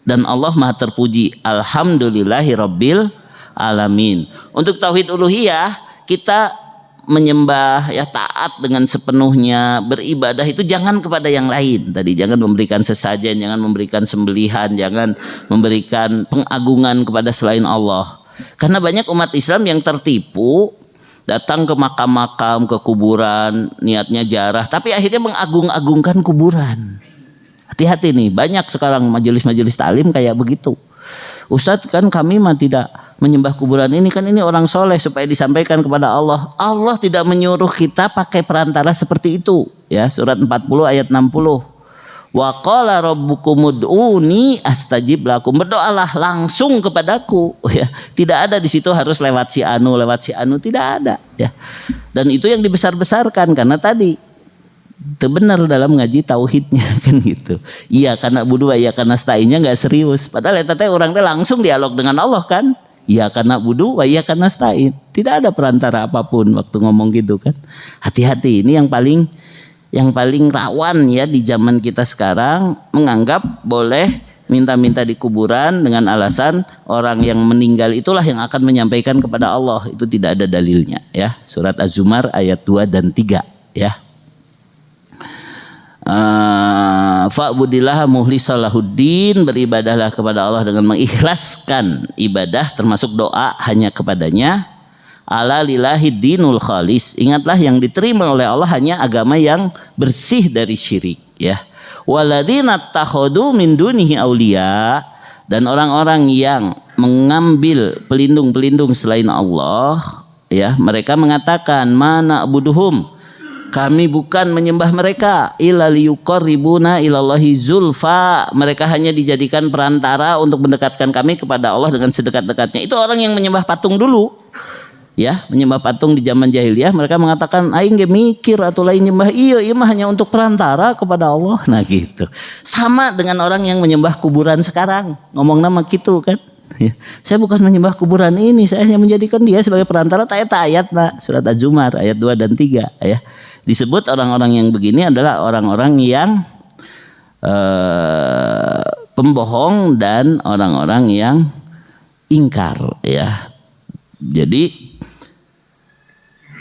dan Allah Maha terpuji. Alhamdulillahirabbil alamin. Untuk tauhid uluhiyah kita menyembah ya, taat dengan sepenuhnya, beribadah itu jangan kepada yang lain. Tadi jangan memberikan sesajen, jangan memberikan sembelihan, jangan memberikan pengagungan kepada selain Allah. Karena banyak umat Islam yang tertipu, datang ke makam-makam, ke kuburan, niatnya ziarah, tapi akhirnya mengagung-agungkan kuburan. Hati-hati nih, banyak sekarang majelis-majelis taklim kayak begitu. Ustadz kan kami mah tidak menyembah kuburan ini, kan ini orang soleh supaya disampaikan kepada Allah. Allah tidak menyuruh kita pakai perantara seperti itu ya. Surat 40 ayat 60. Wa qala rabbukum ud'uni astajib lakum. Berdoalah langsung kepadaku ya. Tidak ada di situ harus lewat si anu, tidak ada ya. Dan itu yang dibesar-besarkan karena tadi itu benar dalam ngaji tauhidnya kan gitu. Iya karena budu, iya karena stainya nggak serius. Padahal eta teh orang teh langsung dialog dengan Allah kan. Iya karena budu, iya karena stain. Tidak ada perantara apapun waktu ngomong gitu kan. Hati-hati, ini yang paling rawan ya di zaman kita sekarang, menganggap boleh minta-minta di kuburan dengan alasan orang yang meninggal itulah yang akan menyampaikan kepada Allah. Itu tidak ada dalilnya ya. Surat Az-Zumar ayat 2 dan 3 ya. Fa'budillaha mukhlishan lahuddin, beribadahlah kepada Allah dengan mengikhlaskan ibadah termasuk doa hanya kepadanya. Ala lillahi dinul khalis, ingatlah yang diterima oleh Allah hanya agama yang bersih dari syirik ya. Waladzina takhadu min dunihi auliya, dan orang-orang yang mengambil pelindung-pelindung selain Allah ya, mereka mengatakan mana abuduhum, kami bukan menyembah mereka, illa liyuqarribuna ilallahi zulfa, mereka hanya dijadikan perantara untuk mendekatkan kami kepada Allah dengan sedekat-dekatnya. Itu orang yang menyembah patung dulu ya, menyembah patung di zaman jahiliyah. Mereka mengatakan aing ge mikir atau lain nyembah iya mah hanya untuk perantara kepada Allah. Nah gitu. Sama dengan orang yang menyembah kuburan sekarang, ngomong nama gitu kan ya. Saya bukan menyembah kuburan ini, saya hanya menjadikan dia sebagai perantara. Ayat nah, surat Az-Zumar ayat 2 dan 3 ya. Disebut orang-orang yang begini adalah orang-orang yang pembohong dan orang-orang yang ingkar ya. Jadi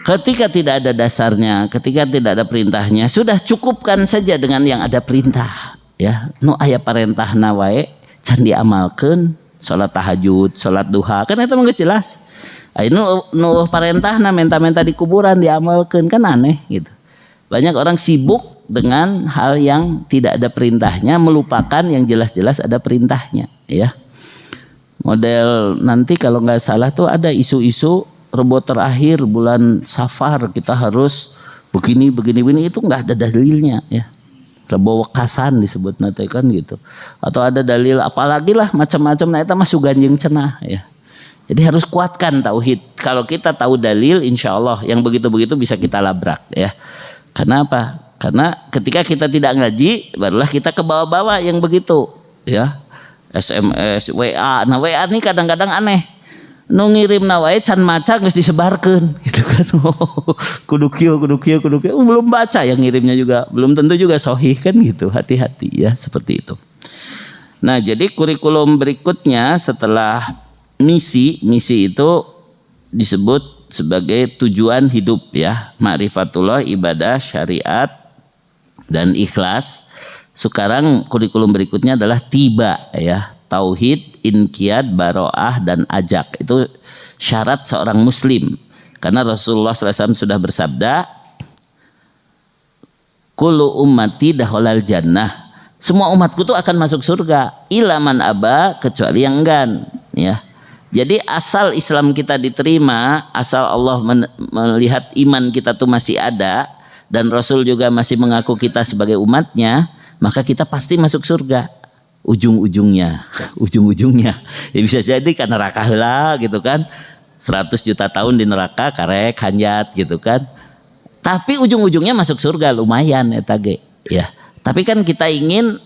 ketika tidak ada dasarnya, ketika tidak ada perintahnya, sudah cukupkan saja dengan yang ada perintah ya. Nu aya parentahna wae can diamalkeun, salat tahajud, salat duha, kan eta mah geus jelas. Nu parentahna menta-menta di kuburan diamalkeun, kan aneh gitu. Banyak orang sibuk dengan hal yang tidak ada perintahnya, melupakan yang jelas-jelas ada perintahnya ya. Model nanti kalau nggak salah tuh ada isu-isu rebo terakhir bulan Safar kita harus begini, itu nggak ada dalilnya ya. Rebo wekasan disebut nanti kan gitu. Atau ada dalil apalagi lah macam-macam, nah itu masuk ganjing cenah ya. Jadi harus kuatkan tauhid. Kalau kita tahu dalil, insya Allah yang begitu-begitu bisa kita labrak ya. Karena apa? Karena ketika kita tidak ngaji, barulah kita ke bawah-bawah yang begitu ya. SMS, WA. Nah WA ini kadang-kadang aneh. nu ngirimna wae can maca geus disebarkeun gitu kan. Kudu kieu belum baca, yang ngirimnya juga belum tentu juga sahih kan gitu. Hati-hati ya seperti itu. Nah, jadi kurikulum berikutnya setelah misi itu disebut sebagai tujuan hidup ya, ma'rifatullah, ibadah, syariat, dan ikhlas. Sekarang kurikulum berikutnya adalah tiba ya, tauhid, inqiyad, baroah, dan ajak. Itu syarat seorang muslim. Karena Rasulullah SAW sudah bersabda, kullu ummati dakhalal jannah. Semua umatku tuh akan masuk surga, ilaman aba, kecuali yang enggan ya. Jadi asal Islam kita diterima, asal Allah melihat iman kita tuh masih ada, dan Rasul juga masih mengaku kita sebagai umatnya, maka kita pasti masuk surga. Ujung-ujungnya ya bisa jadi kan neraka heula gitu kan, 100 juta tahun di neraka karek hanjat gitu kan, tapi ujung-ujungnya masuk surga, lumayan eta ge ya. Tapi kan kita ingin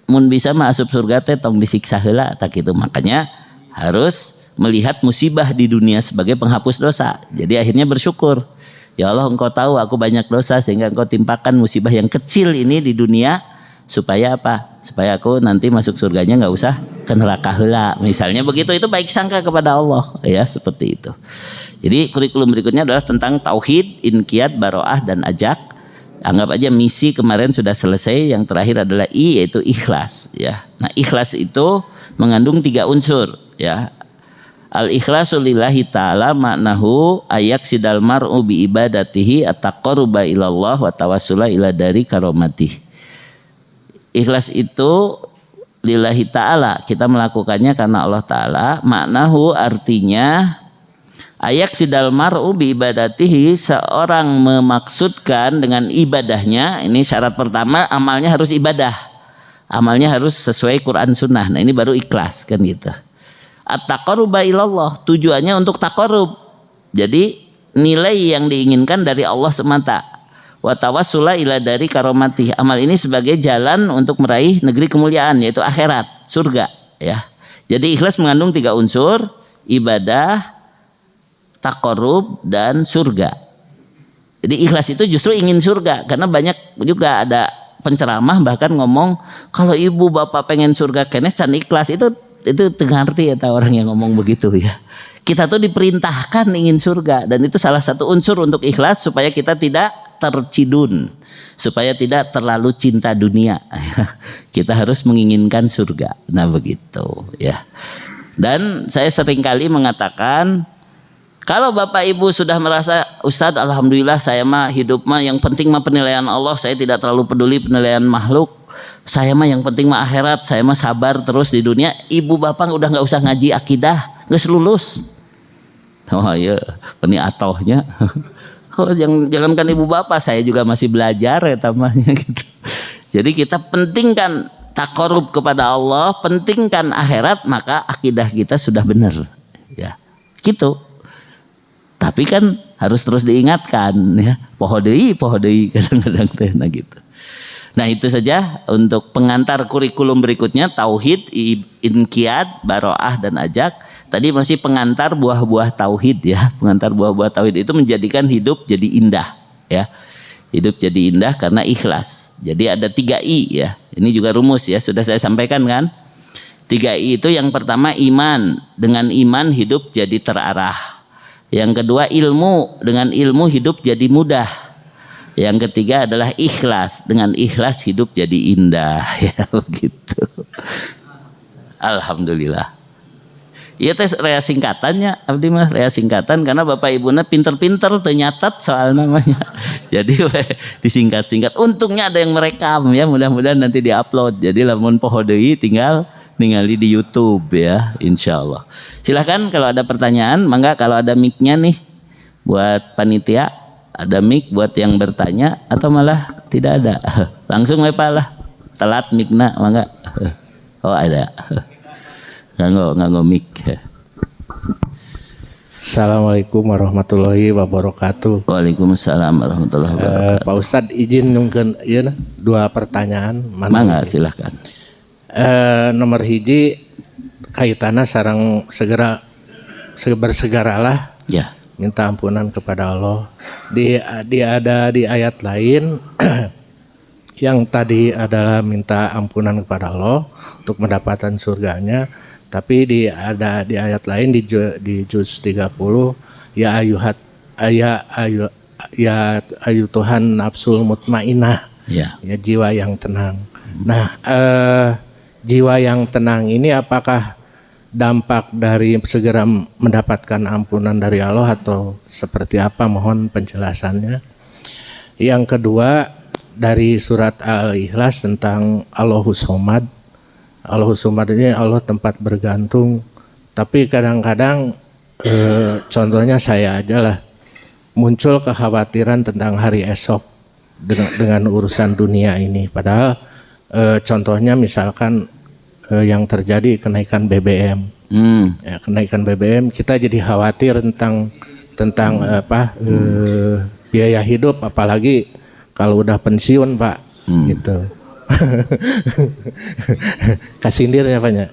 mun bisa masuk surga teh tong disiksa heula tak gitu. Makanya harus melihat musibah di dunia sebagai penghapus dosa. Jadi akhirnya bersyukur. Ya Allah, engkau tahu aku banyak dosa sehingga engkau timpakan musibah yang kecil ini di dunia supaya apa? Supaya aku nanti masuk surganya enggak usah ke neraka heula. Misalnya begitu, itu baik sangka kepada Allah ya, seperti itu. Jadi kurikulum berikutnya adalah tentang tauhid, inqiyad, baroah, dan ajak. Anggap aja misi kemarin sudah selesai. Yang terakhir adalah I, yaitu ikhlas ya. Nah, ikhlas itu mengandung 3 unsur ya. Al ikhlasu lillahi ta'ala maknahu ayak sidal mar'u bi ibadatihi at-taqarruba ilallah wa tawassula ila dari karomatih. Ikhlas itu lillahi ta'ala, kita melakukannya karena Allah Ta'ala. Maknahu artinya ayak sidal mar'u bi ibadatihi, seorang memaksudkan dengan ibadahnya. Ini syarat pertama, amalnya harus ibadah, amalnya harus sesuai Quran Sunnah. Nah ini baru ikhlas kan gitu. At-taqarruba ilallah, tujuannya untuk taqarrub, jadi nilai yang diinginkan dari Allah semata. Wa tawassula ila dari karomati, amal ini sebagai jalan untuk meraih negeri kemuliaan, yaitu akhirat, surga ya. Jadi ikhlas mengandung 3 unsur, ibadah, taqarrub, dan surga. Jadi ikhlas itu justru ingin surga, karena banyak juga ada penceramah bahkan ngomong kalau ibu bapak pengen surga keneh can ikhlas. Itu ngerti ya orang yang ngomong begitu ya. Kita tuh diperintahkan ingin surga, dan itu salah satu unsur untuk ikhlas supaya kita tidak tercidun, supaya tidak terlalu cinta dunia. Kita harus menginginkan surga. Nah begitu ya. Dan saya seringkali mengatakan, kalau bapak ibu sudah merasa, Ustadz alhamdulillah saya mah hidup mah yang penting mah penilaian Allah, saya tidak terlalu peduli penilaian makhluk, saya mah yang penting mah akhirat, saya mah sabar terus di dunia. Ibu bapak udah nggak usah ngaji akidah, nggak lulus. Oh iya, ini atohnya. Oh, jangankan ibu bapak, saya juga masih belajar ya tamanya gitu. Jadi kita pentingkan taqarrub kepada Allah, pentingkan akhirat, maka akidah kita sudah benar ya. Gitu. Tapi kan harus terus diingatkan ya, poho deui kadang-kadang teh nah gitu. Nah itu saja untuk pengantar kurikulum berikutnya, tauhid, inqiyad, baroah, dan ajak. Tadi masih pengantar buah-buah tauhid ya. Pengantar buah-buah tauhid itu menjadikan hidup jadi indah ya. Hidup jadi indah karena ikhlas. Jadi ada 3 I ya. Ini juga rumus ya, sudah saya sampaikan kan. 3 I itu yang pertama iman. Dengan iman hidup jadi terarah. Yang kedua ilmu. Dengan ilmu hidup jadi mudah. Yang ketiga adalah ikhlas. Dengan ikhlas hidup jadi indah ya begitu. Alhamdulillah. Iya teh rea singkatannya, abdi mas rea singkatan karena bapak ibunya pinter-pinter ternyatat soal namanya. Jadi disingkat-singkat. Untungnya ada yang merekam ya, mudah-mudahan nanti diupload. Jadi lamun poho deui tinggal ningali di YouTube ya, insyaallah. Silahkan kalau ada pertanyaan, mangga kalau ada mic-nya nih buat panitia, ada mic buat yang bertanya atau malah tidak ada. Langsung we lah. Telat mic-na mangga. Oh ada. Nganggo mic. Assalamualaikum warahmatullahi wabarakatuh. Waalaikumsalam warahmatullahi wabarakatuh. Pak Ustadz izin mungkin ya 2 pertanyaan. Mangga silahkan. Nomor hiji kaitannya sarang segera bersegeralah Ya. minta ampunan kepada Allah. Ada di ayat lain yang tadi adalah minta ampunan kepada Allah untuk mendapatkan surganya, tapi ada di ayat lain di juz 30, ya ayu Tuhan nafsul mutmainnah, Ya. ya jiwa yang tenang. Nah, jiwa yang tenang ini apakah dampak dari segera mendapatkan ampunan dari Allah atau seperti apa? Mohon penjelasannya. Yang kedua, dari surat Al-Ikhlas tentang Allahus Somad. Allahus Somad ini Allah tempat bergantung. Tapi kadang-kadang contohnya saya aja lah, muncul kekhawatiran tentang hari esok dengan urusan dunia ini. Padahal contohnya misalkan yang terjadi kenaikan BBM. Ya, kenaikan BBM kita jadi khawatir tentang biaya hidup, apalagi kalau udah pensiun, Pak. Gitu. Kasindir ya, Pak. Ya.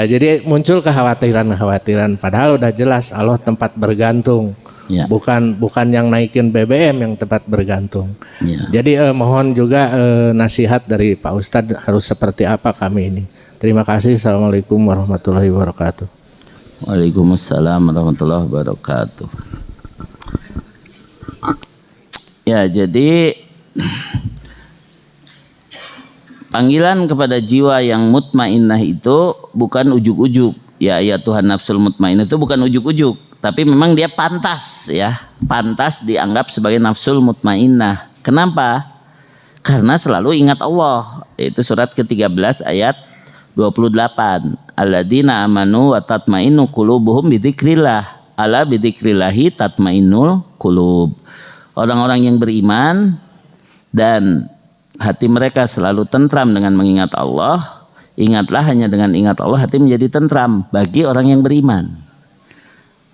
Jadi muncul kekhawatiran, padahal udah jelas Allah tempat bergantung. Ya. Bukan yang naikin BBM yang tempat bergantung. Ya. Jadi mohon juga nasihat dari Pak Ustadz harus seperti apa kami ini. Terima kasih. Assalamualaikum warahmatullahi wabarakatuh. Waalaikumsalam warahmatullahi wabarakatuh. Ya, jadi panggilan kepada jiwa yang mutmainnah itu bukan ujuk-ujuk. Ya Tuhan nafsul mutmainnah itu bukan ujuk-ujuk, tapi memang dia pantas dianggap sebagai nafsul mutmainnah. Kenapa? Karena selalu ingat Allah. Itu surat ke-13 ayat 28. Alladzina amanu wa tatmainnu qulubuhum bidzikrillah. Ala bidzikrillahi tatmainnul qulub. Orang-orang yang beriman dan hati mereka selalu tentram dengan mengingat Allah. Ingatlah, hanya dengan ingat Allah hati menjadi tentram bagi orang yang beriman.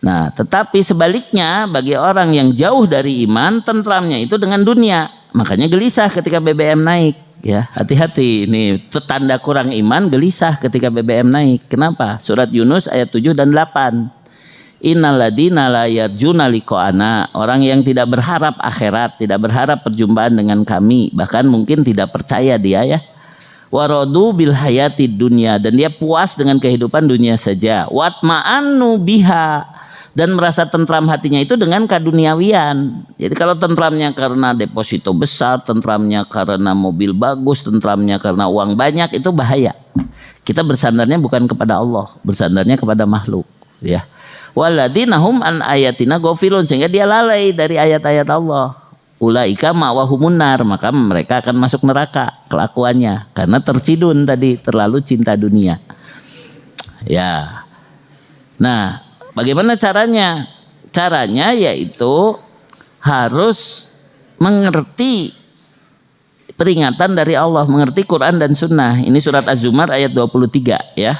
Nah, tetapi sebaliknya bagi orang yang jauh dari iman, tentramnya itu dengan dunia. Makanya gelisah ketika BBM naik. Ya, hati-hati, ini tanda kurang iman, gelisah ketika BBM naik. Kenapa? Surat Yunus ayat 7 dan 8. Innalladzina la yarjuna liqa'ana, orang yang tidak berharap akhirat, tidak berharap perjumpaan dengan kami, bahkan mungkin tidak percaya dia ya. Waradu bil hayatid dunya, dan dia puas dengan kehidupan dunia saja. Watma'annu biha, dan merasa tentram hatinya itu dengan kaduniawian. Jadi kalau tentramnya karena deposito besar, tentramnya karena mobil bagus, tentramnya karena uang banyak, itu bahaya. Kita bersandarnya bukan kepada Allah, bersandarnya kepada makhluk, ya. Waladinahum an ayatina ghafilun, sehingga dia lalai dari ayat-ayat Allah. Ulaika ma'wahumun nar, maka mereka akan masuk neraka kelakuannya karena tercidun tadi, terlalu cinta dunia. Ya. Nah, bagaimana caranya? Caranya yaitu harus mengerti peringatan dari Allah, mengerti Quran dan Sunnah. Ini surat Az-Zumar ayat 23 ya.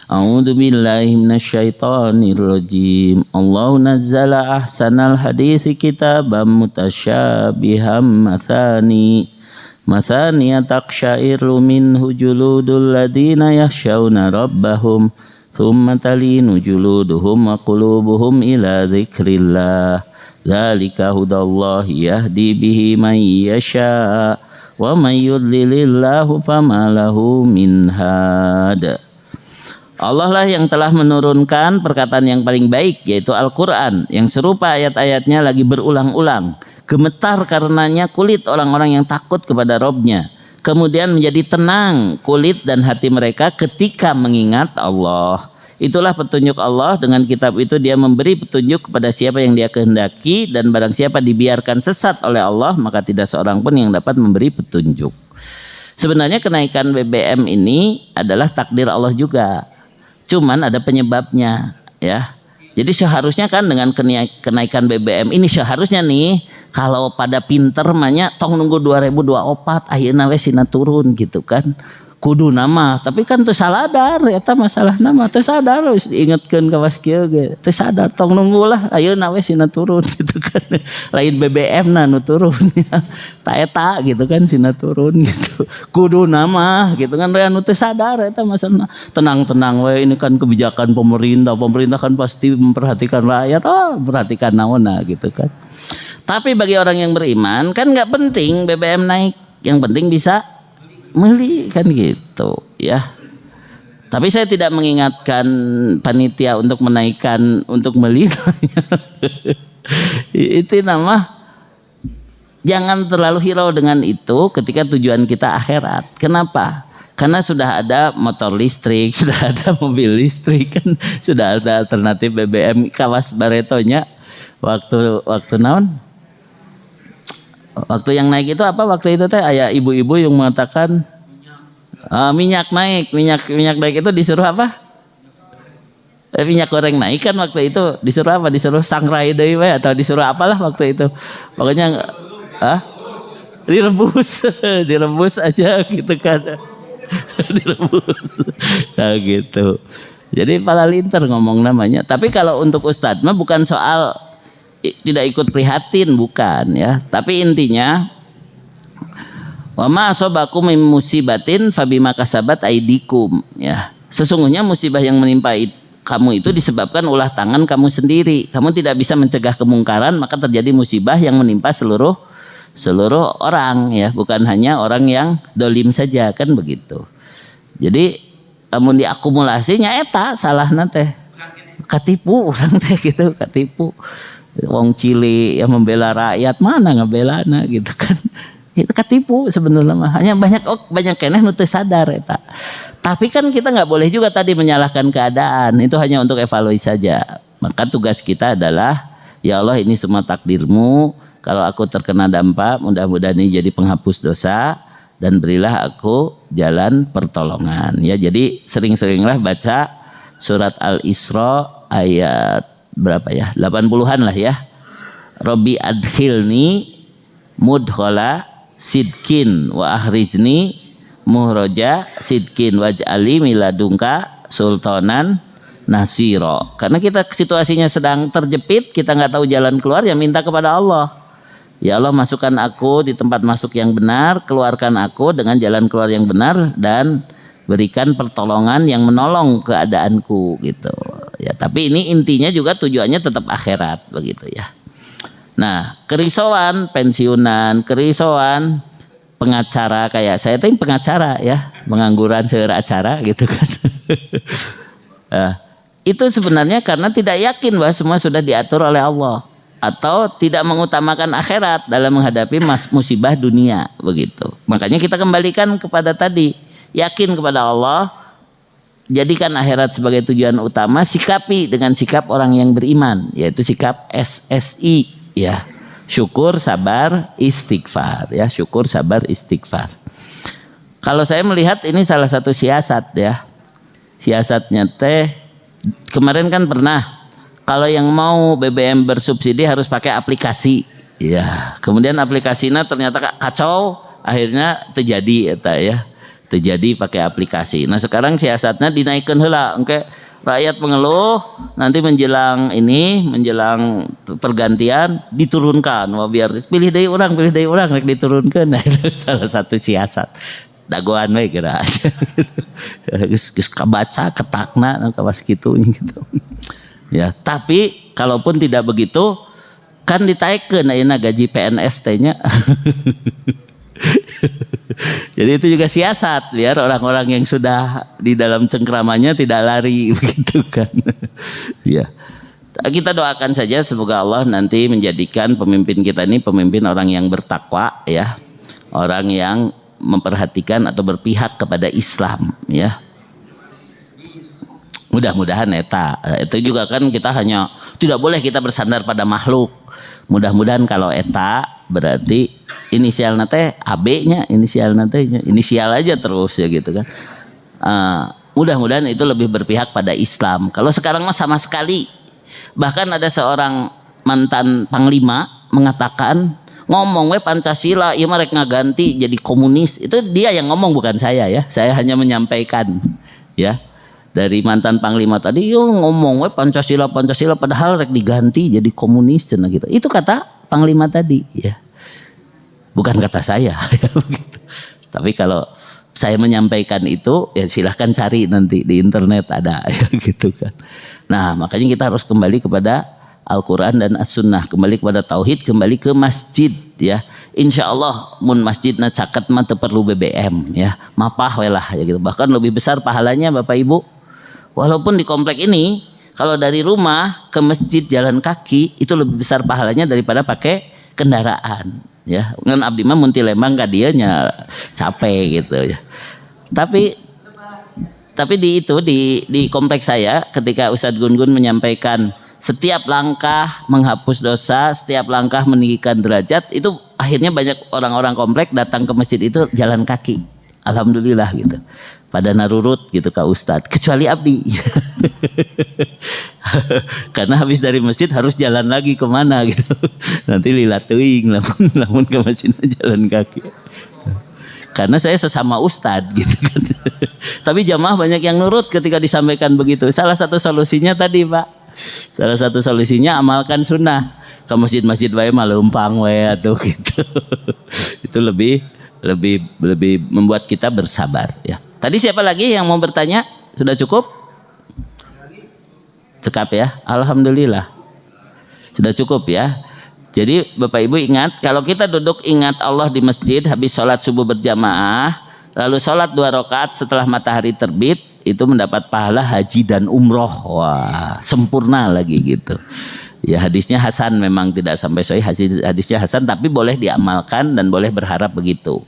A'udzu billahi minasyaitonir rajim. Allahu nazzala ahsanal haditsi kitaban mutasyabihan mathani taqsha'iru minhu juludul ladina yakhshawna rabbahum thumma talinu juluduhum wa qulubuhum ila dzikrillah. Dzalika hudallahi yahdi bihi man yasha wa may yudlilillahu fama lahu min had. Allah lah yang telah menurunkan perkataan yang paling baik, yaitu Al-Quran, yang serupa ayat-ayatnya lagi berulang-ulang. Gemetar karenanya kulit orang-orang yang takut kepada Robnya. Kemudian menjadi tenang kulit dan hati mereka ketika mengingat Allah. Itulah petunjuk Allah, dengan kitab itu dia memberi petunjuk kepada siapa yang dia kehendaki, dan barang siapa dibiarkan sesat oleh Allah, maka tidak seorang pun yang dapat memberi petunjuk. Sebenarnya kenaikan BBM ini adalah takdir Allah juga. Cuman ada penyebabnya ya. Jadi seharusnya kan dengan kenaikan BBM ini seharusnya nih, kalau pada pinter mahnya tong nunggu 2024 ayeuna we sina turun gitu kan. kudu nama, tapi kan teu saladar eta masalah nama, teu sadar wis diingetkeun ka was kieu ge, teu sadar tong nunggulah ayeuna we sina turun gitu kan. Lain BBM na nu turun ya. Ta eta gitu kan sina turun gitu. Kudu nama gitu kan anu teu sadar eta masalah. Tenang-tenang we ini kan kebijakan pemerintah. Pemerintah kan pasti memperhatikan rakyat. Oh, perhatikan naonna gitu kan. Tapi bagi orang yang beriman kan enggak penting BBM naik, yang penting bisa meli kan gitu ya. Tapi saya tidak mengingatkan panitia untuk menaikkan untuk meli. Itu nama jangan terlalu hirau dengan itu ketika tujuan kita akhirat. Kenapa? Karena sudah ada motor listrik, sudah ada mobil listrik kan, sudah ada alternatif BBM. Kawas Baretonya waktu naon? Waktu yang naik itu apa? Waktu itu teh aya ibu-ibu yang mengatakan minyak naik itu disuruh apa? Minyak goreng naik kan waktu itu disuruh apa? Disuruh sangrai deui we atau disuruh apalah waktu itu. Pokoknya direbus aja gitu kan. Direbus. Nah gitu. Jadi pala linter ngomong namanya. Tapi kalau untuk ustadz mah bukan soal tidak ikut prihatin, bukan ya, tapi intinya wa ma asabakum min musibatin fabima kasabat aidikum ya. Sesungguhnya musibah yang menimpa kamu itu disebabkan ulah tangan kamu sendiri. Kamu tidak bisa mencegah kemungkaran, maka terjadi musibah yang menimpa seluruh orang ya, bukan hanya orang yang dolim saja kan begitu. Jadi amun diakumulasinya eta salahna teh katipu orang teh gitu, katipu. Wong Cili yang membela rakyat mana ngebelana gitu kan, itu ketipu sebenarnya mah. Hanya banyak keneh nu teu sadar eta. Tapi kan kita nggak boleh juga tadi menyalahkan keadaan, itu hanya untuk evaluasi saja. Maka tugas kita adalah ya Allah ini semua takdirmu, kalau aku terkena dampak mudah-mudahan ini jadi penghapus dosa dan berilah aku jalan pertolongan ya. Jadi sering-seringlah baca surat Al-Isra ayat berapa ya, 80-an lah ya. Robbi adkhilni mudkhala sidkin wa akhrijni muhroja sidkin waj'ali miladungka sultanan nasiro. Karena kita situasinya sedang terjepit, kita nggak tahu jalan keluar, ya minta kepada Allah. Ya Allah, masukkan aku di tempat masuk yang benar, keluarkan aku dengan jalan keluar yang benar, dan berikan pertolongan yang menolong keadaanku gitu ya. Tapi ini intinya juga tujuannya tetap akhirat begitu ya. Nah, kerisauan pensiunan, kerisauan pengacara kayak saya tuh pengacara ya, pengangguran seueur acara gitu kan. Itu sebenarnya karena tidak yakin bahwa semua sudah diatur oleh Allah, atau tidak mengutamakan akhirat dalam menghadapi musibah dunia begitu. Makanya kita kembalikan kepada tadi, yakin kepada Allah, jadikan akhirat sebagai tujuan utama, sikapi dengan sikap orang yang beriman, yaitu sikap SSI ya, syukur, sabar, istighfar ya, syukur, sabar, istighfar. Kalau saya melihat ini salah satu siasat ya, siasatnya teh kemarin kan pernah, kalau yang mau BBM bersubsidi harus pakai aplikasi ya, kemudian aplikasinya ternyata kacau, akhirnya terjadi ya, terjadi pakai aplikasi. Nah sekarang siasatnya dinaikkan heula, engke rakyat mengeluh, nanti menjelang pergantian diturunkan, wah biar pilih dari orang rek diturunkan. Nah itu salah satu siasat. Dagoan we geura. Geus kabaca ketakna kawas kitu gitu. Ya, tapi kalaupun tidak begitu kan ditaikeun ayeuna gaji PNS teh-nya. Jadi itu juga siasat biar orang-orang yang sudah di dalam cengkramannya tidak lari begitu kan. Ya. Kita doakan saja semoga Allah nanti menjadikan pemimpin kita ini pemimpin orang yang bertakwa ya. Orang yang memperhatikan atau berpihak kepada Islam ya. Mudah-mudahan eta. Itu juga kan kita hanya tidak boleh kita bersandar pada makhluk. Mudah-mudahan kalau eta berarti inisial nate AB-nya, inisial natenya, inisial aja terus ya gitu kan. Mudah-mudahan itu lebih berpihak pada Islam. Kalau sekarang mah sama sekali. Bahkan ada seorang mantan panglima mengatakan, ngomong we Pancasila, ieu mah rek ngaganti jadi komunis. Itu dia yang ngomong, bukan saya ya. Saya hanya menyampaikan ya. Dari mantan panglima tadi yo ngomong we Pancasila padahal rek diganti jadi komunis cenah gitu. Itu kata panglima tadi ya. Bukan kata saya ya, begitu. Tapi kalau saya menyampaikan itu ya silahkan cari nanti di internet ada ya gitu kan. Nah makanya kita harus kembali kepada Al-Quran dan As-Sunnah, kembali kepada Tauhid, kembali ke masjid ya. Insya Allah mun masjidna caket mah teu perlu BBM ya, mapah we lah ya gitu. Bahkan lebih besar pahalanya Bapak Ibu. Walaupun di komplek ini kalau dari rumah ke masjid jalan kaki itu lebih besar pahalanya daripada pakai kendaraan ya. Ngan abdi mah mun ti Lembang ka dieu nya capek gitu ya. Tapi di kompleks saya ketika Ustadz Gun-Gun menyampaikan setiap langkah menghapus dosa, setiap langkah meninggikan derajat, itu akhirnya banyak orang-orang komplek datang ke masjid itu jalan kaki. Alhamdulillah gitu. Pada narurut gitu Kak Ustadz, kecuali abdi. Karena habis dari masjid harus jalan lagi kemana gitu. Nanti lila teuing lamun ke masjidnya jalan kaki. Karena saya sesama ustadz gitu kan. Tapi jamaah banyak yang nurut ketika disampaikan begitu. Salah satu solusinya tadi Pak. Salah satu solusinya amalkan sunnah. Ke masjid-masjid wae mah leumpang wae atuh gitu. Itu lebih membuat kita bersabar ya. Tadi siapa lagi yang mau bertanya? Sudah cukup? Cekap ya. Alhamdulillah. Sudah cukup ya. Jadi Bapak Ibu ingat, kalau kita duduk ingat Allah di masjid habis sholat subuh berjamaah, lalu sholat 2 rakaat setelah matahari terbit, itu mendapat pahala haji dan umroh. Wah, sempurna lagi gitu. Ya hadisnya hasan, memang tidak sampai sahih, hadisnya hasan, tapi boleh diamalkan dan boleh berharap begitu.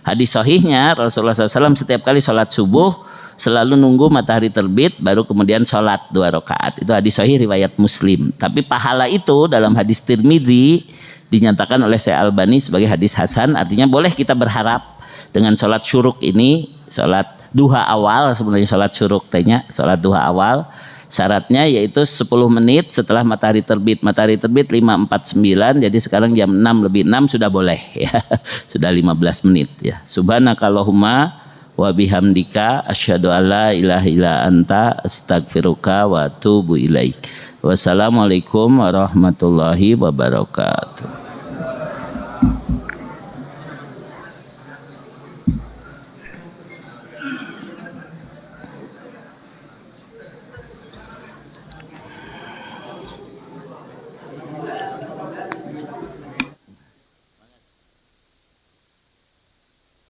Hadis sahihnya Rasulullah SAW setiap kali sholat subuh selalu nunggu matahari terbit baru kemudian sholat 2 rakaat. Itu hadis sahih riwayat Muslim. Tapi pahala itu dalam hadis Tirmidzi dinyatakan oleh Syekh Albani sebagai hadis hasan. Artinya boleh kita berharap dengan sholat syuruk ini, sholat duha awal, sebenarnya sholat syuruk tehnya, sholat duha awal. Syaratnya yaitu 10 menit setelah matahari terbit. Matahari terbit 5.49, jadi sekarang jam 6:06 sudah boleh ya. Sudah 15 menit ya. Subhanakallahumma wa bihamdika asyhadu alla ilaha illa anta astaghfiruka wa atubu ilaik. Wassalamualaikum warahmatullahi wabarakatuh.